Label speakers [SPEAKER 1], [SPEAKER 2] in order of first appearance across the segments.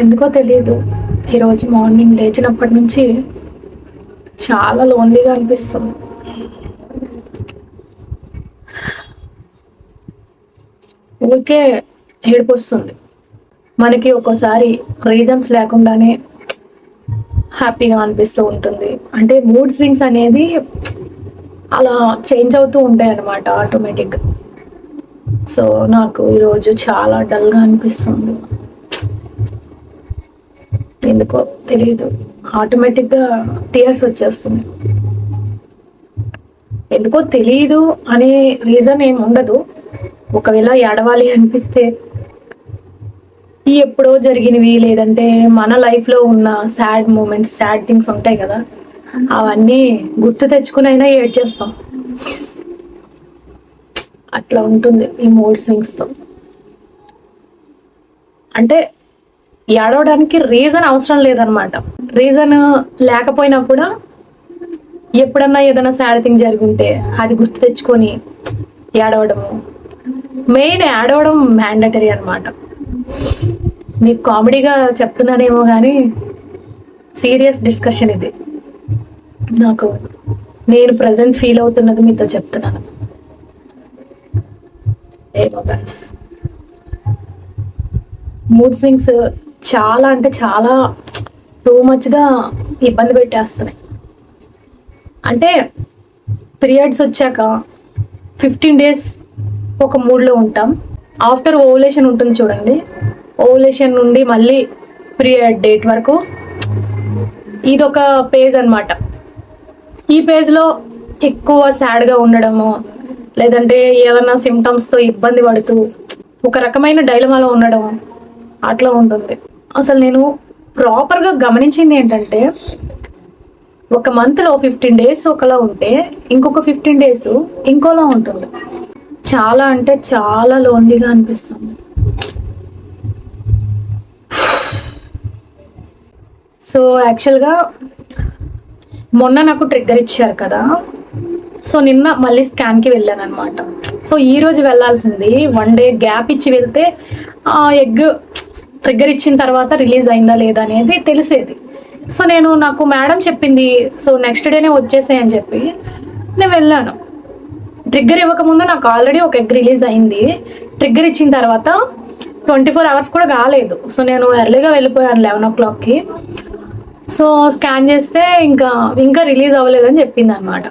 [SPEAKER 1] ఎందుకో తెలియదు, ఈరోజు మార్నింగ్ లేచినప్పటి నుంచి చాలా లోన్లీగా అనిపిస్తుంది. ఊరికే ఏడుపు వస్తుంది. మనకి ఒక్కోసారి రీజన్స్ లేకుండానే హ్యాపీగా అనిపిస్తూ ఉంటుంది. అంటే మూడ్ స్వింగ్స్ అనేది అలా చేంజ్ అవుతూ ఉంటాయి అన్నమాట ఆటోమేటిక్గా. సో నాకు ఈరోజు చాలా డల్గా అనిపిస్తుంది. ఎందుకో తెలియదు, ఆటోమేటిక్గా టీయర్స్ వచ్చేస్తున్నాయి. ఎందుకో తెలియదు అనే రీజన్ ఏమి ఉండదు. ఒకవేళ ఏడవాలి అనిపిస్తే ఈ ఎప్పుడో జరిగినవి, లేదంటే మన లైఫ్లో ఉన్న సాడ్ మూమెంట్స్, సాడ్ థింగ్స్ ఉంటాయి కదా, అవన్నీ గుర్తు తెచ్చుకునైనా ఏడ్చేస్తాం. అట్లా ఉంటుంది ఈ మూడ్ స్వింగ్స్తో. అంటే ఏడవడానికి రీజన్ అవసరం లేదనమాట. రీజన్ లేకపోయినా కూడా ఎప్పుడన్నా ఏదైనా సాడ్ థింగ్ జరుగుంటే అది గుర్తు తెచ్చుకొని ఏడవడము, మెయిన్ ఏడవడం మ్యాండటరీ అనమాట. మీకు కామెడీగా చెప్తున్నానేమో కానీ సీరియస్ డిస్కషన్ ఇది. నాకు నేను ప్రజెంట్ ఫీల్ అవుతున్నది మీతో చెప్తున్నాను. ఏమో గైస్, మూడ్ స్వింగ్స్ చాలా అంటే చాలా టూ మచ్గా ఇబ్బంది పెట్టేస్తున్నాయి. అంటే పీరియడ్స్ వచ్చాక 15 days ఒక మూడ్లో ఉంటాం. ఆఫ్టర్ ఓవులేషన్ ఉంటుంది చూడండి, ఓవులేషన్ నుండి మళ్ళీ పీరియడ్ డేట్ వరకు ఇదొక పేజ్ అనమాట. ఈ పేజ్లో ఎక్కువ సాడ్గా ఉండడము, లేదంటే ఏదైనా సిమ్టమ్స్తో ఇబ్బంది పడుతూ ఒక రకమైన డైలమాలో ఉండడం అట్లా ఉంటుంది. అసలు నేను ప్రాపర్గా గమనించింది ఏంటంటే, ఒక మంత్లో 15 days ఒకలా ఉంటే ఇంకొక 15 days ఇంకోలా ఉంటుంది. చాలా అంటే చాలా లోన్లీగా అనిపిస్తుంది. సో యాక్చువల్గా మొన్న నాకు ట్రిగ్గర్ ఇచ్చారు కదా, సో నిన్న మళ్ళీ స్కాన్కి వెళ్ళాను అనమాట. సో ఈరోజు వెళ్ళాల్సింది 1 day గ్యాప్ ఇచ్చి వెళ్తే ఎగ్ ట్రిగ్గర్ ఇచ్చిన తర్వాత రిలీజ్ అయిందా లేదా అనేది తెలిసేది. సో నాకు మేడం చెప్పింది, సో నెక్స్ట్ డేనే వచ్చేసాయని చెప్పి నేను వెళ్ళాను. ట్రిగ్గర్ ఇవ్వకముందు నాకు ఆల్రెడీ ఒక ఎగ్ రిలీజ్ అయింది. ట్రిగ్గర్ ఇచ్చిన తర్వాత 24 hours కూడా కాలేదు. సో నేను ఎర్లీగా వెళ్ళిపోయాను 11 o'clockకి. సో స్కాన్ చేస్తే ఇంకా రిలీజ్ అవ్వలేదని చెప్పింది అనమాట.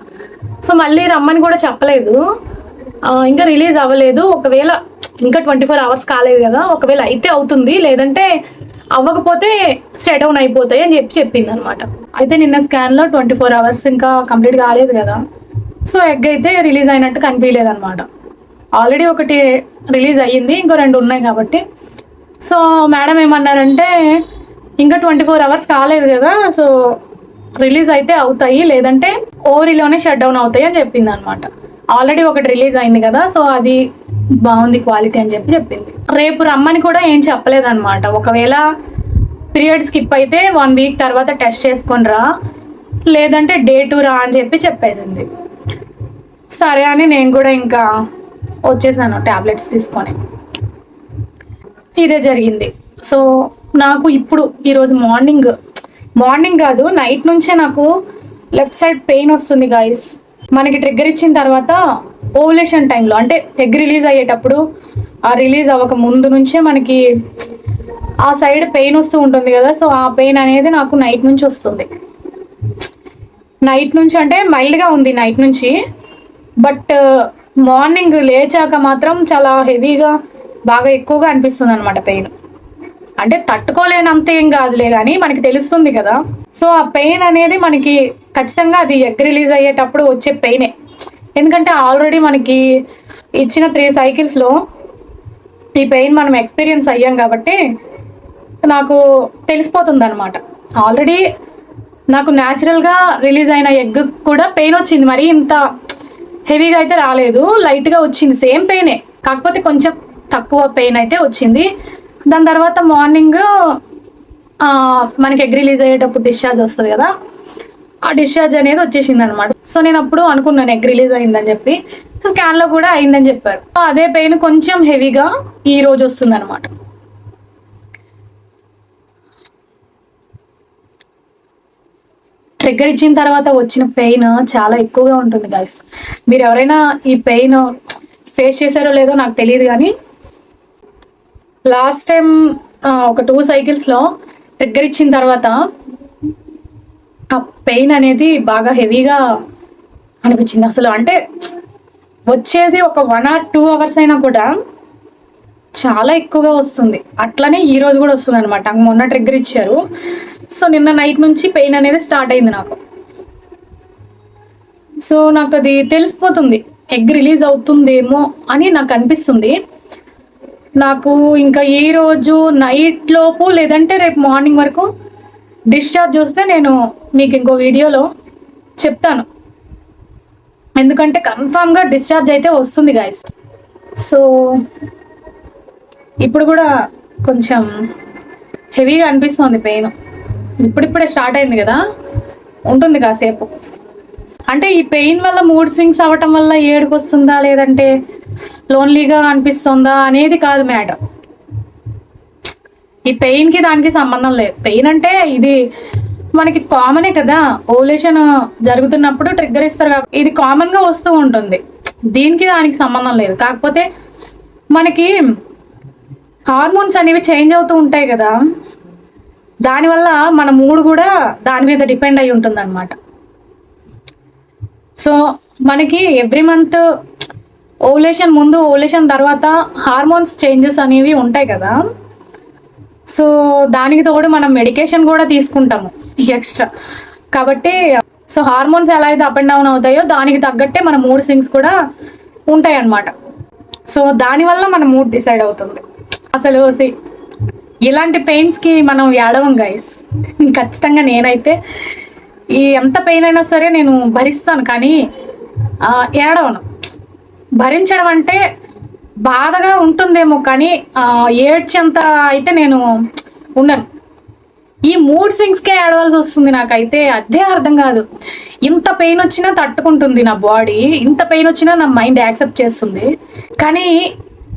[SPEAKER 1] సో మళ్ళీ రమ్మని కూడా చెప్పలేదు, ఇంకా రిలీజ్ అవ్వలేదు, ఒకవేళ ఇంకా 24 hours కాలేదు కదా, ఒకవేళ అయితే అవుతుంది, లేదంటే అవ్వకపోతే స్టేట్ డౌన్ అయిపోతాయి అని చెప్పింది అనమాట. అయితే నిన్న స్కాన్లో 24 hours ఇంకా కంప్లీట్ కాలేదు కదా, సో ఎగ్ అయితే రిలీజ్ అయినట్టు కనిపించలేదు అనమాట. ఆల్రెడీ ఒకటి రిలీజ్ అయ్యింది, ఇంకో 2 ఉన్నాయి కాబట్టి. సో మేడం ఏమన్నారంటే, ఇంకా 24 hours కాలేదు కదా, సో రిలీజ్ అయితే అవుతాయి, లేదంటే ఓవరీలోనే షట్ డౌన్ అవుతాయి అని చెప్పింది అనమాట. ఆల్రెడీ ఒకటి రిలీజ్ అయింది కదా, సో అది బాగుంది క్వాలిటీ అని చెప్పింది. రేపు రమ్మని కూడా ఏం చెప్పలేదన్నమాట. ఒకవేళ పీరియడ్ స్కిప్ అయితే 1 week తర్వాత టెస్ట్ చేసుకొని రా, లేదంటే Day 2 రా అని చెప్పేసింది. సరే అని నేను కూడా ఇంకా వచ్చేసాను టాబ్లెట్స్ తీసుకొని. ఇదే జరిగింది. సో నాకు ఇప్పుడు ఈరోజు మార్నింగ్ కాదు, నైట్ నుంచే నాకు లెఫ్ట్ సైడ్ పెయిన్ వస్తుంది గైస్. మనకి ట్రిగ్గర్ ఇచ్చిన తర్వాత ఓవులేషన్ టైంలో, అంటే ఎగ్ రిలీజ్ అయ్యేటప్పుడు, ఆ రిలీజ్ అవ్వక ముందు నుంచే మనకి ఆ సైడ్ పెయిన్ వస్తూ ఉంటుంది కదా. సో ఆ పెయిన్ అనేది నాకు నైట్ నుంచి వస్తుంది. నైట్ నుంచి అంటే మైల్డ్గా ఉంది నైట్ నుంచి, బట్ మార్నింగ్ లేచాక మాత్రం చాలా హెవీగా బాగా ఎక్కువగా అనిపిస్తుంది అనమాట పెయిన్. అంటే తట్టుకోలేనంత ఏం కాదులే కానీ మనకి తెలుస్తుంది కదా. సో ఆ పెయిన్ అనేది మనకి ఖచ్చితంగా అది ఎగ్ రిలీజ్ అయ్యేటప్పుడు వచ్చే పెయినే. ఎందుకంటే ఆల్రెడీ మనకి ఇచ్చిన 3 cyclesలో ఈ పెయిన్ మనం ఎక్స్పీరియన్స్ అయ్యాం కాబట్టి నాకు తెలిసిపోతుంది అనమాట. ఆల్రెడీ నాకు న్యాచురల్గా రిలీజ్ అయిన ఎగ్ కూడా పెయిన్ వచ్చింది, మరి ఇంత హెవీగా అయితే రాలేదు, లైట్గా వచ్చింది, సేమ్ పెయినే, కాకపోతే కొంచెం తక్కువ పెయిన్ అయితే వచ్చింది. దాని తర్వాత మార్నింగ్ మనకి ఎగ్ రిలీజ్ అయ్యేటప్పుడు డిశ్చార్జ్ వస్తుంది కదా, ఆ డిశ్చార్జ్ అనేది వచ్చేసింది అనమాట. సో నేను అప్పుడు అనుకున్నాను ఎగ్ రిలీజ్ అయిందని చెప్పి, స్కాన్లో కూడా అయిందని చెప్పారు. అదే పెయిన్ కొంచెం హెవీగా ఈ రోజు వస్తుంది అనమాట. ట్రిగ్గర్ ఇచ్చిన తర్వాత వచ్చిన పెయిన్ చాలా ఎక్కువగా ఉంటుంది గైస్. మీరు ఎవరైనా ఈ పెయిన్ ఫేస్ చేశారో లేదో నాకు తెలియదు, కానీ లాస్ట్ టైం ఒక 2 సైకిల్స్లో ట్రిగ్గర్ ఇచ్చిన తర్వాత ఆ పెయిన్ అనేది బాగా హెవీగా అనిపించింది అసలు. అంటే వచ్చేది ఒక 1 or 2 అవర్స్ అయినా కూడా చాలా ఎక్కువగా వస్తుంది. అట్లనే ఈ రోజు కూడా వస్తుంది అనమాట. మొన్న ట్రిగ్గర్ ఇచ్చారు, సో నిన్న నైట్ నుంచి పెయిన్ అనేది స్టార్ట్ అయింది నాకు. సో నాకు అది తెలిసిపోతుంది, ఎగ్ రిలీజ్ అవుతుందేమో అని నాకు అనిపిస్తుంది. నాకు ఇంకా ఈ రోజు నైట్ లోపు లేదంటే రేపు మార్నింగ్ వరకు డిశ్చార్జ్ వస్తే నేను మీకు ఇంకో వీడియోలో చెప్తాను. ఎందుకంటే కన్ఫామ్గా డిశ్చార్జ్ అయితే వస్తుంది గాయస్. సో ఇప్పుడు కూడా కొంచెం హెవీగా అనిపిస్తుంది పెయిన్. ఇప్పుడిప్పుడే స్టార్ట్ అయింది కదా, ఉంటుంది కాసేపు. అంటే ఈ పెయిన్ వల్ల మూడ్ స్వింగ్స్ అవ్వటం వల్ల ఏడుపు వస్తుందా లేదంటే లోన్లీగా అనిపిస్తుందా అనేది కాదు మ్యాటర్. ఈ పెయిన్కి దానికి సంబంధం లేదు. పెయిన్ అంటే ఇది మనకి కామనే కదా, ఓవులేషన్ జరుగుతున్నప్పుడు ట్రిగ్గర్ ఇస్తారు కాబట్టి ఇది కామన్గా వస్తూ ఉంటుంది. దీనికి దానికి సంబంధం లేదు. కాకపోతే మనకి హార్మోన్స్ అనేవి చేంజ్ అవుతూ ఉంటాయి కదా, దానివల్ల మన మూడ్ కూడా దాని మీద డిపెండ్ అయి ఉంటుంది అనమాట. సో మనకి ఎవ్రీ మంత్ ఓవులేషన్ ముందు ఓవులేషన్ తర్వాత హార్మోన్స్ చేంజెస్ అనేవి ఉంటాయి కదా. సో దానికి తోడు మనం మెడికేషన్ కూడా తీసుకుంటాము ఎక్స్ట్రా. కాబట్టి సో హార్మోన్స్ ఎలా అయితే అప్ అండ్ డౌన్ అవుతాయో దానికి తగ్గట్టే మన మూడ్ స్వింగ్స్ కూడా ఉంటాయి అన్నమాట. సో దానివల్ల మన మూడ్ డిసైడ్ అవుతుంది. అసలు ఇలాంటి పెయిన్స్కి మనం ఏడవం గైస్. ఖచ్చితంగా నేనైతే ఎంత పెయిన్ అయినా సరే నేను భరిస్తాను, కానీ ఏడవను. భరించడం అంటే బాధగా ఉంటుందేమో కానీ ఏడ్చేంత అయితే నేను ఉండను. ఈ మూడ్ స్వింగ్స్కే ఏడవలసి వస్తుంది నాకైతే. అదే అర్థం కాదు. ఇంత పెయిన్ వచ్చినా తట్టుకుంటుంది నా బాడీ, ఇంత పెయిన్ వచ్చినా నా మైండ్ యాక్సెప్ట్ చేస్తుంది. కానీ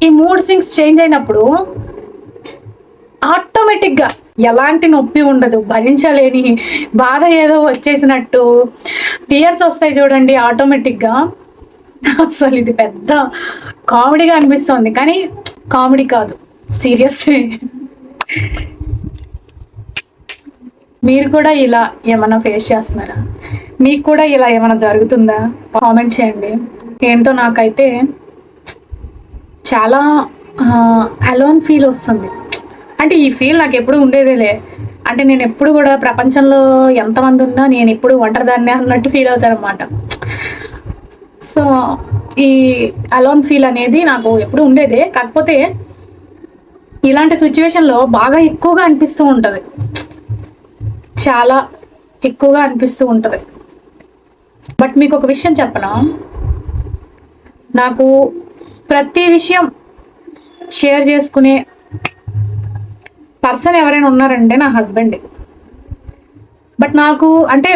[SPEAKER 1] ఈ మూడ్ స్వింగ్స్ చేంజ్ అయినప్పుడు ఆటోమేటిక్గా ఎలాంటి నొప్పి ఉండదు, భరించలేని బాధ ఏదో వచ్చేసినట్టు టీయర్స్ వస్తాయి చూడండి ఆటోమేటిక్గా. అసలు ఇది పెద్ద కామెడీగా అనిపిస్తుంది, కానీ కామెడీ కాదు, సీరియస్. మీరు కూడా ఇలా ఏమైనా ఫేస్ చేస్తున్నారా? మీకు కూడా ఇలా ఏమైనా జరుగుతుందా? కామెంట్ చేయండి. ఏంటో నాకైతే చాలా అలోన్ ఫీల్ వస్తుంది. అంటే ఈ ఫీల్ నాకు ఎప్పుడు ఉండేదేలే. అంటే నేను ఎప్పుడు కూడా ప్రపంచంలో ఎంతమంది ఉన్నా నేను ఎప్పుడు ఒంటరిదాన్నే అన్నట్టు ఫీల్ అవుతాను అనమాట. సో ఈ అలోన్ ఫీల్ అనేది నాకు ఎప్పుడు ఉండేదే. కాకపోతే ఇలాంటి సిచ్యువేషన్లో బాగా ఎక్కువగా అనిపిస్తూ ఉంటుంది, చాలా ఎక్కువగా అనిపిస్తూ ఉంటుంది. బట్ మీకు ఒక విషయం చెప్పనా, నాకు ప్రతి విషయం షేర్ చేసుకునే పర్సన్ ఎవరైనా ఉన్నారంటే నా హస్బెండ్. బట్ నాకు అంటే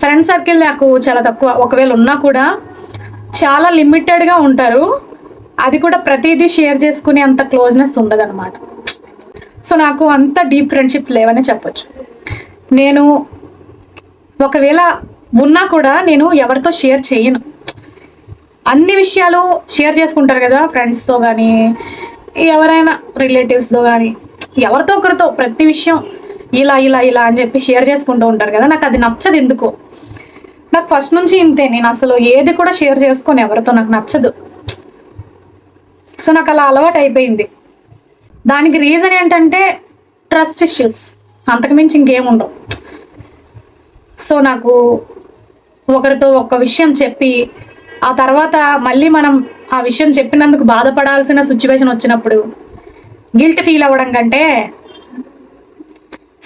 [SPEAKER 1] ఫ్రెండ్ సర్కిల్ నాకు చాలా తక్కువ. ఒకవేళ ఉన్నా కూడా చాలా లిమిటెడ్గా ఉంటారు. అది కూడా ప్రతిదీ షేర్ చేసుకునే అంత క్లోజ్నెస్ ఉండదు అనమాట. సో నాకు అంత డీప్ ఫ్రెండ్షిప్ లేవనే చెప్పొచ్చు. నేను ఒకవేళ ఉన్నా కూడా నేను ఎవరితో షేర్ చేయను. అన్ని విషయాలు షేర్ చేసుకుంటారు కదా ఫ్రెండ్స్తో కానీ ఎవరైనా రిలేటివ్స్తో కానీ ఎవరితో ఒకరితో ప్రతి విషయం ఇలా ఇలా ఇలా అని చెప్పి షేర్ చేసుకుంటూ ఉంటారు కదా. నాకు అది నచ్చదు ఎందుకో. నాకు ఫస్ట్ నుంచి ఇంతే, నేను అసలు ఏది కూడా షేర్ చేసుకొని ఎవరితో నాకు నచ్చదు. సో నాకు అలా అలవాటు అయిపోయింది. దానికి రీజన్ ఏంటంటే ట్రస్ట్ ఇష్యూస్, అంతకుమించి ఇంకేముండవు. సో నాకు ఒకరితో ఒక విషయం చెప్పి ఆ తర్వాత మళ్ళీ మనం ఆ విషయం చెప్పినందుకు బాధపడాల్సిన సిచ్యువేషన్ వచ్చినప్పుడు గిల్ట్ ఫీల్ అవ్వడం కంటే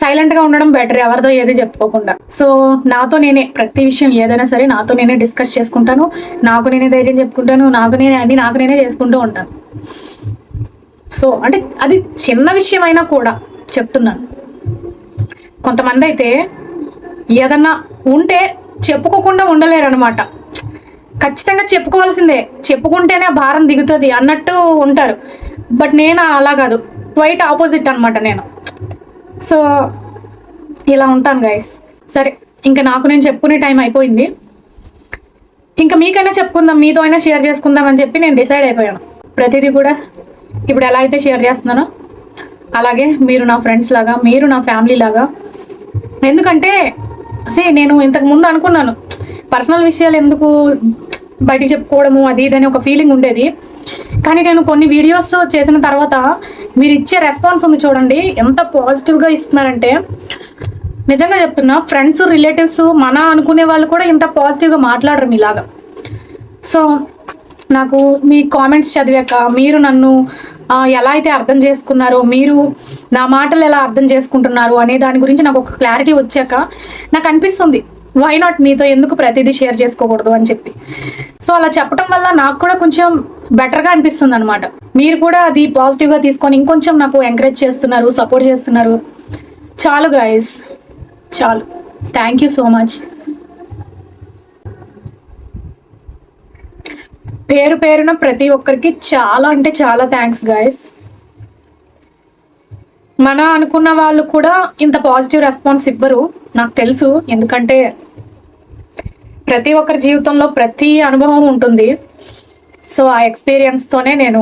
[SPEAKER 1] సైలెంట్గా ఉండడం బెటర్, ఎవరితో ఏది చెప్పుకోకుండా. సో నాతో నేనే ప్రతి విషయం ఏదైనా సరే నాతో నేనే డిస్కస్ చేసుకుంటాను, నాకు నేనే ధైర్యం చెప్పుకుంటాను, నాకు నేనే చేసుకుంటూ ఉంటాను. సో అంటే అది చిన్న విషయం అయినా కూడా చెప్తున్నాను. కొంతమంది అయితే ఏదన్నా ఉంటే చెప్పుకోకుండా ఉండలేరు అనమాట. ఖచ్చితంగా చెప్పుకోవాల్సిందే, చెప్పుకుంటేనే భారం దిగుతుంది అన్నట్టు ఉంటారు. బట్ నేను అలా కాదు, క్వైట్ ఆపోజిట్ అనమాట నేను. సో ఇలా ఉంటాను గైస్. సరే, ఇంకా నాకు నేను చెప్పుకునే టైం అయిపోయింది. ఇంకా మీకైనా చెప్పుకుందాం, మీతో అయినా షేర్ చేసుకుందాం అని చెప్పి నేను డిసైడ్ అయిపోయాను. ప్రతిదీ కూడా ఇప్పుడు ఎలా అయితే షేర్ చేస్తున్నానో అలాగే మీరు నా ఫ్రెండ్స్ లాగా, మీరు నా ఫ్యామిలీ లాగా. ఎందుకంటే నేను ఇంతకు ముందు అనుకున్నాను పర్సనల్ విషయాలు ఎందుకు బయటికి చెప్పుకోవడము అది ఇదని ఒక ఫీలింగ్ ఉండేది. కానీ నేను కొన్ని వీడియోస్ చేసిన తర్వాత మీరు ఇచ్చే రెస్పాన్స్ ఉంది చూడండి, ఎంత పాజిటివ్గా ఇస్తున్నారంటే. నిజంగా చెప్తున్నా, ఫ్రెండ్స్ రిలేటివ్స్ మన అనుకునే వాళ్ళు కూడా ఇంత పాజిటివ్గా మాట్లాడరు మీలాగా. సో నాకు మీ కామెంట్స్ చదివాక మీరు నన్ను ఎలా అయితే అర్థం చేసుకున్నారో, మీరు నా మాటలు ఎలా అర్థం చేసుకుంటున్నారు అనే దాని గురించి నాకు ఒక క్లారిటీ వచ్చాక నాకు అనిపిస్తుంది, వై నాట్ మీతో ఎందుకు ప్రతిదీ షేర్ చేసుకోకూడదు అని చెప్పి. సో అలా చెప్పడం వల్ల నాకు కూడా కొంచెం బెటర్గా అనిపిస్తుంది అనమాట. మీరు కూడా అది పాజిటివ్గా తీసుకొని ఇంకొంచెం నాకు ఎంకరేజ్ చేస్తున్నారు, సపోర్ట్ చేస్తున్నారు. చాలు గైస్, చాలు. Thank you so much. పేరు పేరున ప్రతి ఒక్కరికి చాలా అంటే చాలా థ్యాంక్స్ గైస్. మన అనుకున్న వాళ్ళు కూడా ఇంత పాజిటివ్ రెస్పాన్స్ ఇవ్వరు, నాకు తెలుసు. ఎందుకంటే ప్రతి ఒక్కరి జీవితంలో ప్రతి అనుభవం ఉంటుంది. సో ఆ ఎక్స్పీరియన్స్తోనే నేను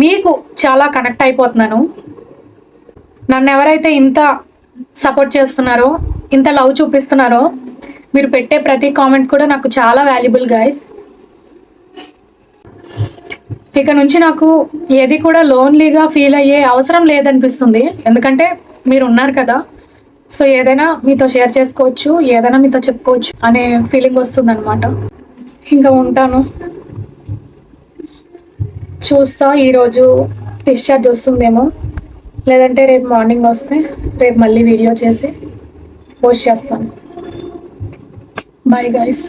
[SPEAKER 1] మీకు చాలా కనెక్ట్ అయిపోతున్నాను. నన్ను ఎవరైతే ఇంత సపోర్ట్ చేస్తున్నారో, ఇంత లవ్ చూపిస్తున్నారో, మీరు పెట్టే ప్రతి కామెంట్ కూడా నాకు చాలా వాల్యుబుల్ గైస్. ఇక నుంచి నాకు ఏది కూడా లోన్లీగా ఫీల్ అయ్యే అవసరం లేదనిపిస్తుంది. ఎందుకంటే మీరు ఉన్నారు కదా. సో ఏదైనా మీతో షేర్ చేసుకోవచ్చు, ఏదైనా మీతో చెప్పుకోవచ్చు అనే ఫీలింగ్ వస్తుంది అనమాట. ఇంకా ఉంటాను, చూస్తా. ఈరోజు డిశ్చార్జ్ వస్తుందేమో, లేదంటే రేపు మార్నింగ్ వస్తే రేపు మళ్ళీ వీడియో చేసి పోస్ట్ చేస్తాను. Bye guys.